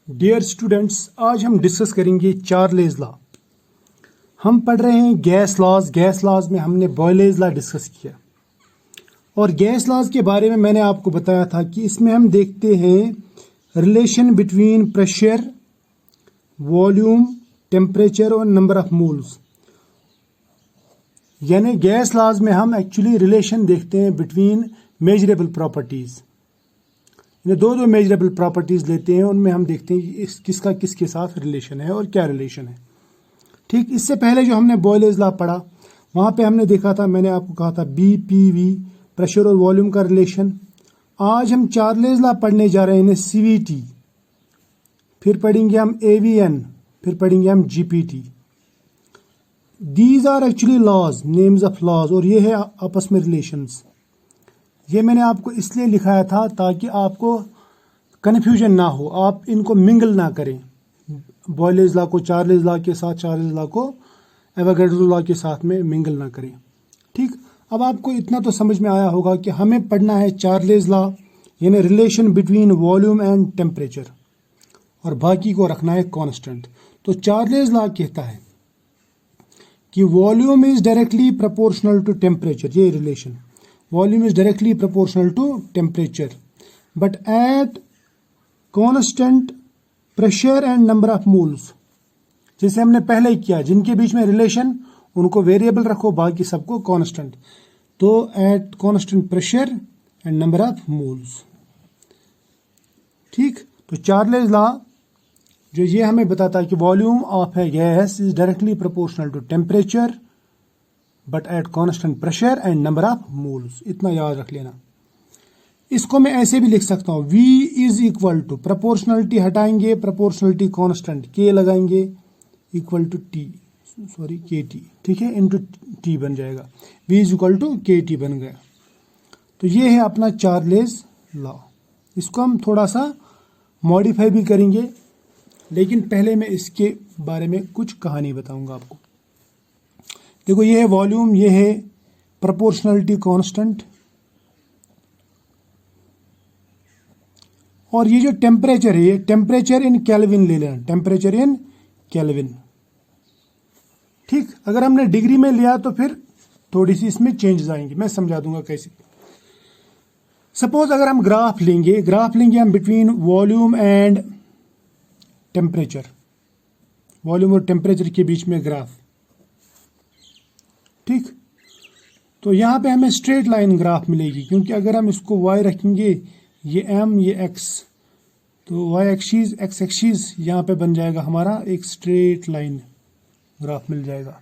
Dear students, आज हम discuss करेंगे चार्लेज लॉ। हम पढ़ रहे हैं गैस लॉज में हमने बॉयलेज लॉ डिस्कस किया और गैस लॉज के बारे में मैंने आपको बताया था कि इसमें हम देखते हैं relation between pressure, volume, temperature और नंबर ऑफ मोल्स। यानी गैस लॉज में हम एक्चुअली रिलेशन देखते हैं बिटवीन मेजरेबल प्रॉपर्टीज। दो मेजरेबल प्रॉपर्टीज लेते हैं, उनमें हम देखते हैं कि किसका किसके साथ रिलेशन है और क्या रिलेशन है। ठीक, इससे पहले जो हमने बॉयलेज लॉ पढ़ा वहां पे हमने देखा था, मैंने आपको कहा था BPV, प्रेशर और वॉल्यूम का रिलेशन। आज हम चार्लेज लॉ पढ़ने जा रहे हैं, CVT, फिर पढ़ेंगे हम AVN, फिर पढ़ेंगे हम GPT। These are actually laws, names of laws, और ये है आपस में रिलेशंस। ये मैंने आपको इसलिए लिखाया था ताकि आपको कन्फ्यूजन ना हो, आप इनको मिंगल ना करें, बॉयलेज लॉ को चार्लेज लॉ के साथ, चार्लेज लॉ को एवोगाड्रो लॉ के साथ में मिंगल ना करें। ठीक, अब आपको इतना तो समझ में आया होगा कि हमें पढ़ना है चार्लेज लॉ, यानी relation between volume and temperature, और बाकी को रखना है कांस्टेंट। तो चार्लेज लॉ कहता है कि volume is directly proportional to temperature, ये relation, volume is directly proportional to temperature but at constant pressure and number of moles। जैसे हमने पहले ही किया, जिनके बीच में रिलेशन उनको वेरिएबल रखो, बाकी सबको कांस्टेंट। तो at constant pressure and number of moles। ठीक, तो चार्लेज लॉ जो ये हमें बताता है कि volume of a gas is directly proportional to temperature but at constant pressure and number of moles. इतना याद रख लेना। इसको मैं ऐसे भी लिख सकता हूं, V is equal to, proportionality हटाएंगे, प्रोपोर्शनलिटी कांस्टेंट K लगाएंगे, इक्वल टू KT, ठीक है, इनटू T बन जाएगा। V is equal to KT बन गया। तो ये है अपना चार्लेज लॉ। इसको हम थोड़ा सा मॉडिफाई भी करेंगे, लेकिन पहले मैं इसके बारे में कुछ कहानी बताऊंगा आपको। देखो, ये है वॉल्यूम, ये है प्रोपोर्शनलिटी कांस्टेंट, और ये जो टेम्परेचर है, ये टेम्परेचर इन केल्विन ले लेना, टेम्परेचर इन केल्विन। ठीक, अगर हमने डिग्री में लिया तो फिर थोड़ी सी इसमें चेंजेस आएंगे, मैं समझा दूंगा कैसे। सपोज अगर हम ग्राफ लेंगे हम between volume and temperature, volume और टेम्परेचर के बीच में ग्राफ। ठीक, तो यहां पे हमें स्ट्रेट लाइन ग्राफ मिलेगी, क्योंकि अगर हम इसको y रखेंगे, ये m, ये x, तो y एक्सिस, x एक्सिस यहां पे बन जाएगा हमारा एक स्ट्रेट लाइन ग्राफ मिल जाएगा।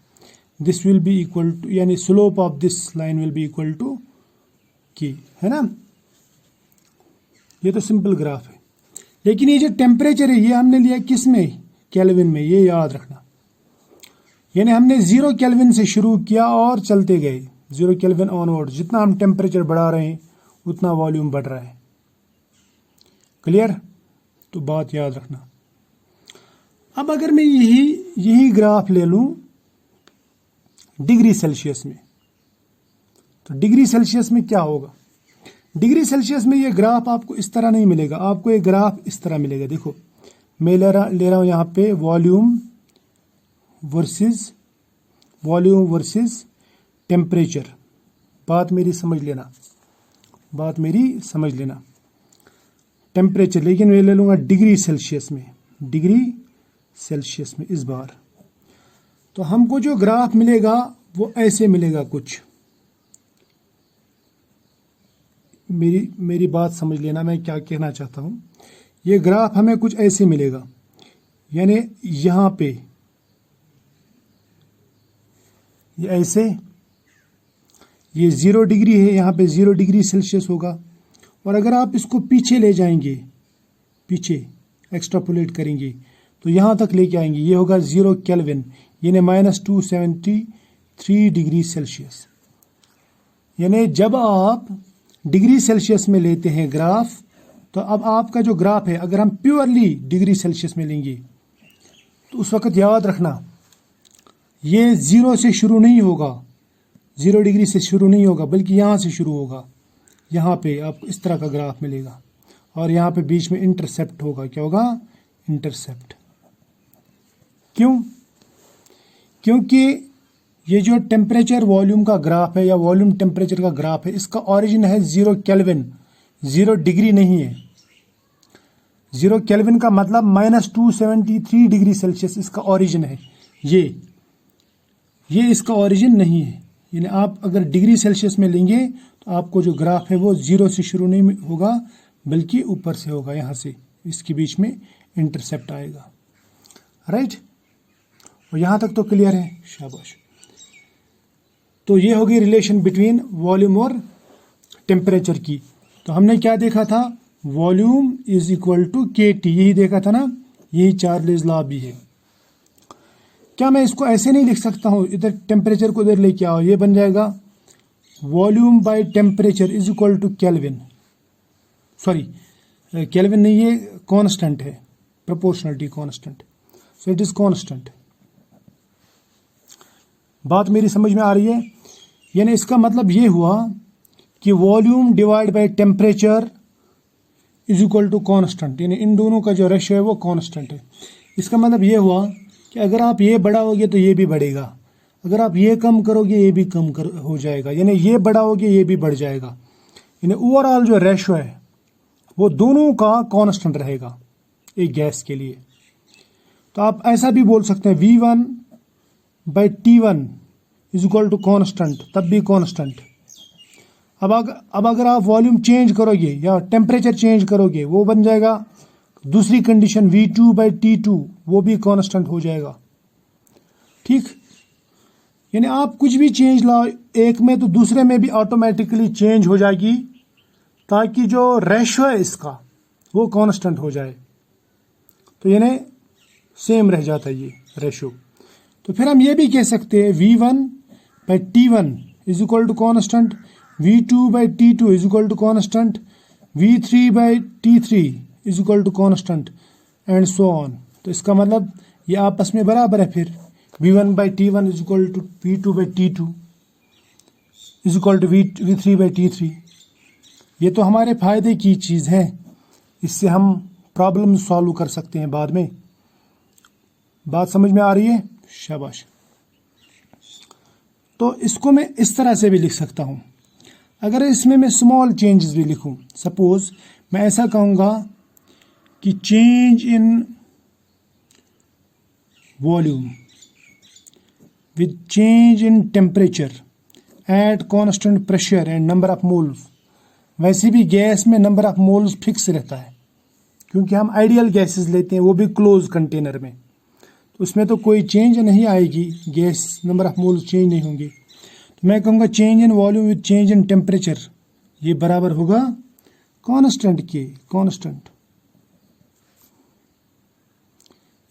This will be equal to, यानी slope of this line will be equal to k, है ना। ये तो सिंपल ग्राफ है। लेकिन ये जो टेम्परेचर है, ये हमने लिया किस में, केल्विन में, ये याद रखना। यानी हमने 0 केल्विन से शुरू किया और चलते गए 0 केल्विन ऑनवर्ड। जितना हम टेम्परेचर बढ़ा रहे हैं उतना वॉल्यूम बढ़ रहा है। क्लियर? तो बात याद रखना। अब अगर मैं यही ग्राफ ले लूं डिग्री सेल्सियस में, तो डिग्री सेल्सियस में क्या होगा? डिग्री सेल्सियस में ये ग्राफ आपको इस तरह नहीं मिलेगा, आपको ये ग्राफ इस तरह मिलेगा। देखो, मैं ले रहा हूं यहां पे वॉल्यूम वर्सेस टेम्परेचर। बात मेरी समझ लेना, टेम्परेचर, लेकिन मैं ले लूंगा डिग्री सेल्सियस में इस बार। तो हमको जो ग्राफ मिलेगा वो ऐसे मिलेगा कुछ। मेरी बात समझ लेना, मैं क्या कहना चाहता हूं। ये ग्राफ हमें कुछ ऐसे मिलेगा, यानी यहां पे ये ऐसे, ये 0 डिग्री है, यहाँ पे 0 डिग्री सेल्सियस होगा। और अगर आप इसको पीछे ले जाएंगे, पीछे एक्सट्रापोलेट करेंगे, तो यहाँ तक लेके आएंगे, ये होगा 0 केल्विन, यानी -273 डिग्री सेल्सियस। यानी जब आप डिग्री सेल्सियस में लेते हैं ग्राफ, तो अब आपका जो ग्राफ है, अगर हम प्योरली डिग्री सेल्सियस में लेंगे, तो उस वक्त याद रखना ये 0 से शुरू नहीं होगा, 0 डिग्री से शुरू नहीं होगा, बल्कि यहां से शुरू होगा। यहाँ पे आपको इस तरह का ग्राफ मिलेगा, और यहाँ पे बीच में इंटरसेप्ट होगा, क्या होगा, इंटरसेप्ट। क्यों? क्योंकि ये जो टेम्परेचर वॉल्यूम का ग्राफ है या वॉल्यूम टेम्परेचर का ग्राफ है, इसका ऑरिजिन है 0 केल्विन, 0 डिग्री नहीं है। 0 केल्विन का मतलब -273 डिग्री सेल्सियस इसका ऑरिजिन है। ये इसका ऑरिजिन नहीं है। यानी आप अगर डिग्री सेल्सियस में लेंगे तो आपको जो ग्राफ है वो 0 से शुरू नहीं होगा, बल्कि ऊपर से होगा, यहाँ से इसके बीच में इंटरसेप्ट आएगा। राइट? और यहाँ तक तो क्लियर है? शाबाश। तो ये होगी रिलेशन बिटवीन वॉल्यूम और टेम्परेचर की। तो हमने क्या देखा था? Volume is equal to KT, यही देखा था ना, यही चार्लीज लॉ भी है। क्या मैं इसको ऐसे नहीं लिख सकता हूँ? इधर टेम्परेचर को इधर लेके आओ, ये बन जाएगा volume by temperature is equal to kelvin. Sorry, kelvin नहीं, ये कांस्टेंट है, proportionality constant, so it is constant. बात मेरी समझ में आ रही है? यानी इसका मतलब ये हुआ कि volume divide by temperature is equal to constant, यानी इन दोनों का जो रेशियो है वो कांस्टेंट है। इसका मतलब ये हुआ कि अगर आप ये बढ़ाओगे तो ये भी बढ़ेगा, अगर आप ये कम करोगे ये भी कम हो जाएगा, यानी ये बढ़ाओगे ये भी बढ़ जाएगा। यानी ओवरऑल जो रेशियो है वो दोनों का कांस्टेंट रहेगा एक गैस के लिए। तो आप ऐसा भी बोल सकते हैं V1/T1 is equal to constant, तब भी कांस्टेंट। अब अगर आप वॉल्यूम चेंज करोगे या टेम्परेचर चेंज करोगे, वो बन जाएगा दूसरी कंडीशन V2/T2, वो भी कांस्टेंट हो जाएगा। ठीक? यानी आप कुछ भी चेंज लाओ एक में तो दूसरे में भी ऑटोमेटिकली चेंज हो जाएगी, ताकि जो रेशियो है इसका वो कांस्टेंट हो जाए। तो यानी सेम रह जाता है ये रेशियो। तो फिर हम ये भी कह सकते हैं V1/T1 is equal to constant, V2/T2 is equal to constant, V3/T3 is equal to constant, and so on. तो इसका मतलब ये आपस में बराबर है। फिर V1/T1 is equal to V2/T2 is equal to V3/T3। ये तो हमारे फायदे की चीज़ है, इससे हम प्रॉब्लम सॉल्व कर सकते हैं बाद में। बात समझ में आ रही है? शाबाश। तो इसको मैं इस तरह से भी लिख सकता हूं। अगर इसमें मैं स्मॉल चेंजेस भी लिखूं, सपोज मैं ऐसा कहूंगा कि change in volume with change in temperature at constant pressure and number of moles. वैसे भी गैस में नंबर ऑफ मोल्स फिक्स रहता है, क्योंकि हम आइडियल गैसेस लेते हैं, वो भी क्लोज कंटेनर में, तो उसमें तो कोई चेंज नहीं आएगी, gas number of moles change नहीं होंगे। तो मैं कहूँगा change in volume with change in temperature, ये बराबर होगा कांस्टेंट के कांस्टेंट।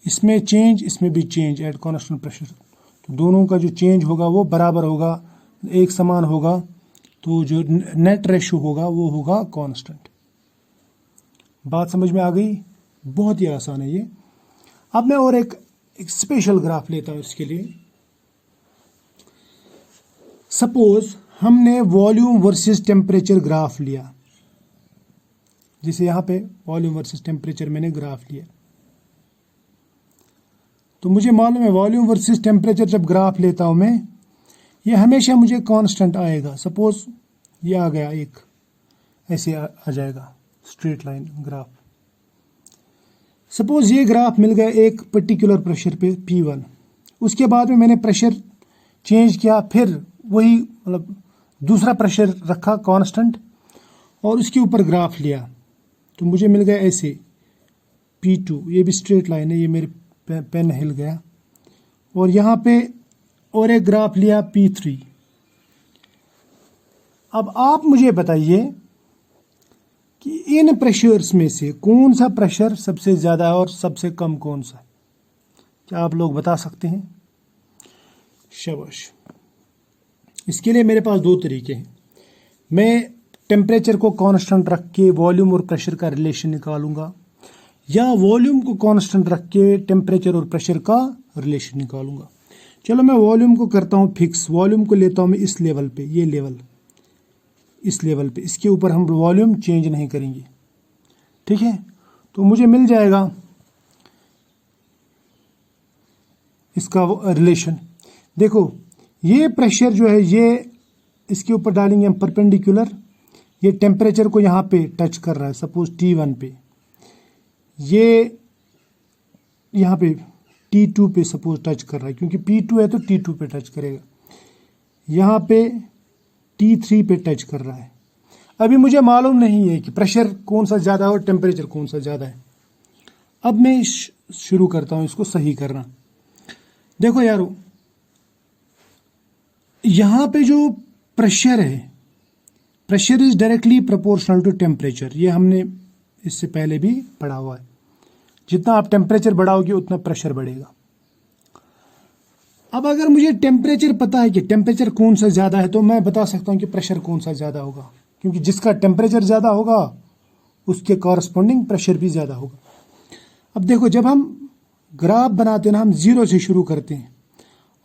इसमें चेंज, इसमें भी चेंज एट कांस्टेंट प्रेशर, तो दोनों का जो चेंज होगा वो बराबर होगा, एक समान होगा, तो जो नेट रेशियो होगा वो होगा कांस्टेंट। बात समझ में आ गई? बहुत ही आसान है ये। अब मैं और एक स्पेशल ग्राफ लेता हूं इसके लिए। सपोज हमने वॉल्यूम वर्सेस टेम्परेचर ग्राफ लिया, जैसे यहां पे वॉल्यूम वर्सेस टेम्परेचर मैंने ग्राफ लिया, तो मुझे मालूम है वॉल्यूम वर्सेस टेम्परेचर जब ग्राफ लेता हूं मैं, ये हमेशा मुझे कांस्टेंट आएगा। सपोज ये आ गया, एक ऐसे आ जाएगा स्ट्रेट लाइन ग्राफ। सपोज ये ग्राफ मिल गया एक पर्टिकुलर प्रेशर पे P1, उसके बाद में मैंने प्रेशर चेंज किया, फिर वही मतलब दूसरा प्रेशर रखा कांस्टेंट और उसके ऊपर ग्राफ लिया, तो मुझे मिल गया ऐसे P2, ये भी स्ट्रेट लाइन है, ये मेरे पेन हिल गया, और यहाँ पे और एक ग्राफ लिया P3। अब आप मुझे बताइए कि इन प्रेशर्स में से कौन सा प्रेशर सबसे ज़्यादा है और सबसे कम कौन सा है? क्या आप लोग बता सकते हैं? शाबाश। इसके लिए मेरे पास दो तरीके हैं। मैं टेम्परेचर को कांस्टेंट रख के वॉल्यूम और प्रेशर का रिलेशन निकालूंगा, या वॉल्यूम को कांस्टेंट रख के टेम्परेचर और प्रेशर का रिलेशन निकालूंगा। चलो मैं वॉल्यूम को करता हूँ फिक्स, वॉल्यूम को लेता हूँ मैं इस लेवल पे, ये लेवल, इस लेवल पे, इसके ऊपर हम वॉल्यूम चेंज नहीं करेंगे। ठीक है? तो मुझे मिल जाएगा इसका रिलेशन। देखो ये प्रेशर जो है ये इसके ऊपर डालेंगे हम परपेंडिकुलर, ये टेम्परेचर को यहाँ पे टच कर रहा है, सपोज T1 पे, ये यहाँ पे T2 पे सपोज टच कर रहा है, क्योंकि P2 है तो T2 पे टच करेगा, यहाँ पे T3 पे टच कर रहा है। अभी मुझे मालूम नहीं है कि प्रेशर कौन सा ज़्यादा है और टेम्परेचर कौन सा ज़्यादा है। अब मैं शुरू करता हूँ इसको सही करना। देखो यारो, यहाँ पे जो प्रेशर है, pressure is directly proportional to temperature, ये हमने इससे पहले भी पढ़ा हुआ है। जितना आप टेम्परेचर बढ़ाओगे उतना प्रेशर बढ़ेगा। अब अगर मुझे टेम्परेचर पता है कि टेम्परेचर कौन सा ज़्यादा है, तो मैं बता सकता हूँ कि प्रेशर कौन सा ज़्यादा होगा, क्योंकि जिसका टेम्परेचर ज़्यादा होगा उसके कॉरस्पॉन्डिंग प्रेशर भी ज़्यादा होगा। अब देखो, जब हम ग्राफ बनाते हैं ना, हम जीरो से शुरू करते हैं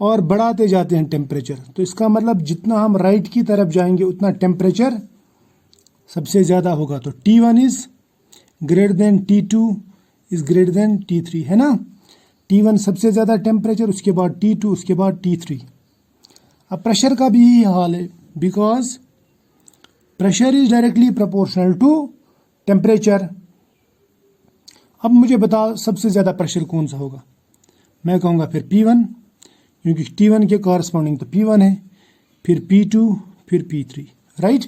और बढ़ाते जाते हैं टेम्परेचर, तो इसका मतलब जितना हम राइट की तरफ जाएंगे उतना टेम्परेचर सबसे ज़्यादा होगा। तो T1 is greater than T2 is greater than T3, है ना। T1 सबसे ज़्यादा टेम्परेचर, उसके बाद T2, उसके बाद T3। अब प्रेशर का भी यही हाल है, because pressure is directly proportional to temperature. अब मुझे बताओ सबसे ज़्यादा प्रेशर कौन सा होगा। मैं कहूँगा फिर P1, क्योंकि T1 के कॉरस्पॉन्डिंग तो P1 है, फिर P2, फिर P3, राइट।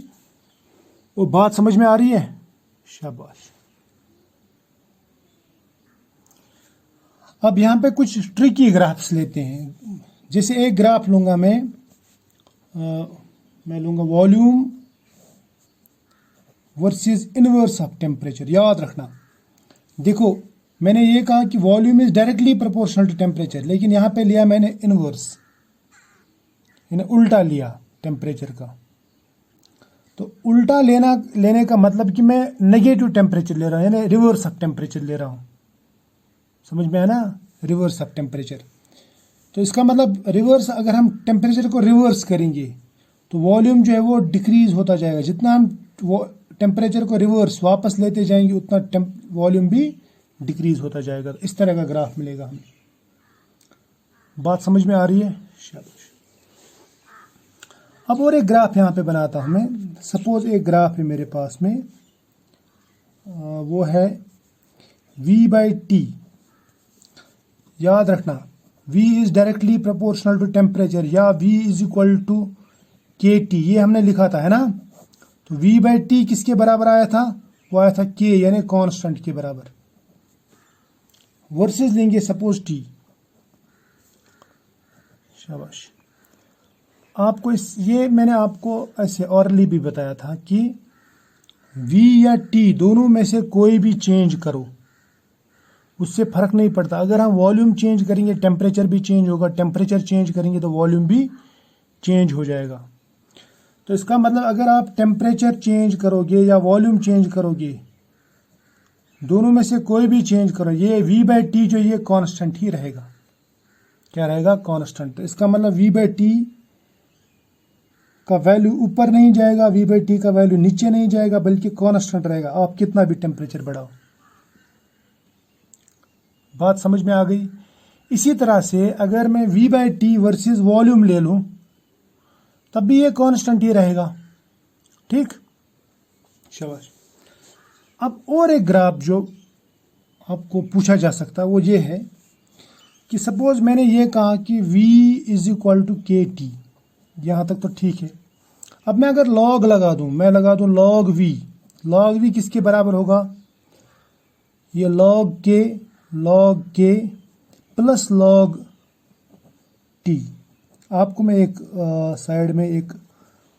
वो बात समझ में आ रही है? शाबाश। अब यहाँ पे कुछ ट्रिकी ग्राफ्स लेते हैं। जैसे एक ग्राफ लूँगा मैं लूँगा volume versus inverse of temperature. याद रखना, देखो मैंने ये कहा कि volume is directly proportional to temperature, लेकिन यहाँ पे लिया मैंने इनवर्स, यानी उल्टा लिया टेम्परेचर का। तो उल्टा लेने का मतलब कि मैं नेगेटिव टेम्परेचर ले रहा हूँ, यानी रिवर्स ऑफ टेम्परेचर ले रहा हूँ। समझ में आया ना, रिवर्स ऑफ टेम्परेचर। तो इसका मतलब रिवर्स, अगर हम टेम्परेचर को रिवर्स करेंगे तो वॉल्यूम जो है वो डिक्रीज होता जाएगा। जितना हम टेम्परेचर को रिवर्स वापस लेते जाएंगे उतना वॉल्यूम भी डिक्रीज होता जाएगा। इस तरह का ग्राफ मिलेगा हमें। बात समझ में आ रही है? शाबाश। अब और एक ग्राफ यहाँ पे बनाता हूँ मैं। सपोज एक ग्राफ है मेरे पास में, वो है V/T। याद रखना, V is directly proportional to temperature, या V is equal to KT, ये हमने लिखा था, है ना। तो V/T किसके बराबर आया था? वो आया था K, यानी कांस्टेंट के बराबर। वर्सेस लेंगे सपोज T। शाबाश। आपको ये मैंने आपको ऐसे ऑरली भी बताया था कि V या T दोनों में से कोई भी चेंज करो, उससे फर्क नहीं पड़ता। अगर हम वॉल्यूम चेंज करेंगे टेम्परेचर भी चेंज होगा, टेम्परेचर चेंज करेंगे तो वॉल्यूम भी चेंज हो जाएगा। तो इसका मतलब अगर आप टेम्परेचर चेंज करोगे या वॉल्यूम चेंज करोगे, दोनों में से कोई भी चेंज करो, ये V/T जो ये कांस्टेंट ही रहेगा। क्या रहेगा? कांस्टेंट। तो इसका मतलब V/T का वैल्यू ऊपर नहीं जाएगा, V/T का वैल्यू नीचे नहीं जाएगा, बल्कि कांस्टेंट रहेगा, आप कितना भी टेम्परेचर बढ़ाओ। बात समझ में आ गई? इसी तरह से अगर मैं V/T वर्सेस वॉल्यूम ले लूं तब भी ये कांस्टेंट ही रहेगा। ठीक, शाबाश। अब और एक ग्राफ जो आपको पूछा जा सकता है वो ये है कि सपोज मैंने ये कहा कि V is equal to KT, यहाँ तक तो ठीक है। अब मैं अगर लॉग लगा दूं, मैं लगा दूं log V। log V किसके बराबर होगा? ये log K plus log T। आपको मैं एक साइड में एक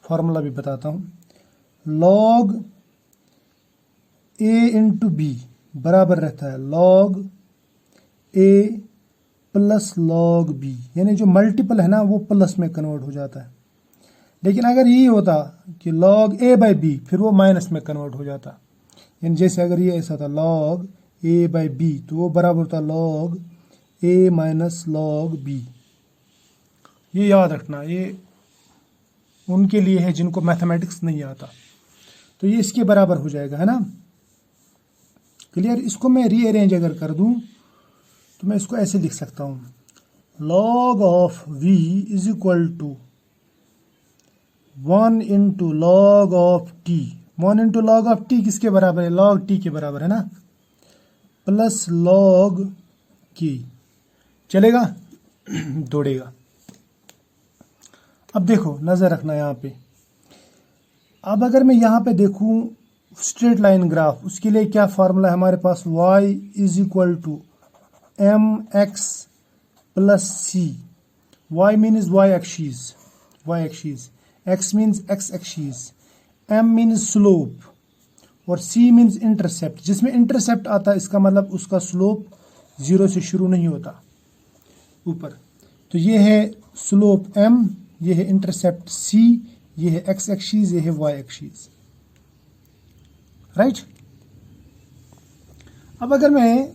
फॉर्मूला भी बताता हूँ। log A इंटू B बराबर रहता है log A plus log B, यानी जो मल्टीपल है ना वो प्लस में कन्वर्ट हो जाता है। लेकिन अगर ये होता कि log A/B, फिर वो माइनस में कन्वर्ट हो जाता। यानी जैसे अगर ये ऐसा था log A/B, तो वो बराबर होता log A minus log B। ये याद रखना, ये उनके लिए है जिनको मैथमेटिक्स नहीं आता। तो ये इसके बराबर हो जाएगा, है ना। क्लियर? इसको मैं रीअरेंज अगर कर दूं तो मैं इसको ऐसे लिख सकता हूँ log of v is equal to 1 into log of t। 1 into log of t किसके बराबर है? log t के बराबर है ना, प्लस log k। चलेगा? दौड़ेगा। अब देखो, नजर रखना यहाँ पे। अब अगर मैं यहाँ पे देखूं स्ट्रेट लाइन ग्राफ, उसके लिए क्या फार्मूला है हमारे पास? y is equal to M X plus C. y means y axis, x means x axis, m means slope और c मीन्स इंटरसेप्ट। जिसमें इंटरसेप्ट आता है इसका मतलब उसका स्लोप 0 से शुरू नहीं होता ऊपर। तो ये है स्लोप m, ये है इंटरसेप्ट c, ये है x एक्सीज, ये है y एक्सीज, राइट। अब अगर मैं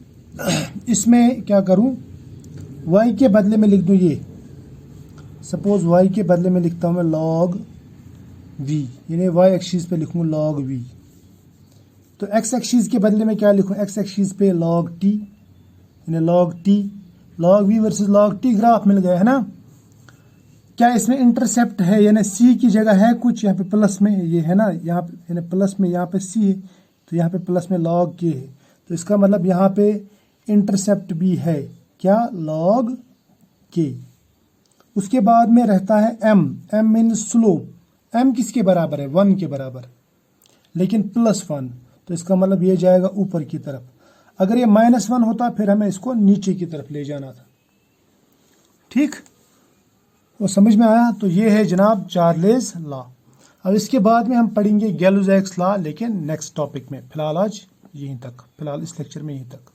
इसमें क्या करूं, y के बदले में लिख दूं ये, सपोज y के बदले में लिखता हूं मैं log v, यानी y एक्सीज पे लिखूं log v। तो x एक्सीज के बदले में क्या लिखूं? x एक्सीज पे log t, यानी log t। log v versus log t graph मिल गया है ना। क्या इसमें इंटरसेप्ट है? यानी c की जगह है कुछ यहाँ पे प्लस में, ये है ना, यहाँ पे यानी प्लस में यहाँ पे c है, तो यहाँ पे प्लस में log k है। तो इसका मतलब यहाँ पे इंटरसेप्ट भी है, क्या? log k। उसके बाद में रहता है m मीन्स स्लोप। m किसके बराबर है? 1 के बराबर, लेकिन +1, तो इसका मतलब ये जाएगा ऊपर की तरफ। अगर ये -1 होता फिर हमें इसको नीचे की तरफ ले जाना था, ठीक। वो समझ में आया? तो ये है जनाब चार्लेस लॉ। अब इसके बाद में हम पढ़ेंगे गैलो-ज़ाइक्स लॉ, लेकिन नेक्स्ट टॉपिक में। फिलहाल आज यहीं तक, फिलहाल इस लेक्चर में यहीं तक।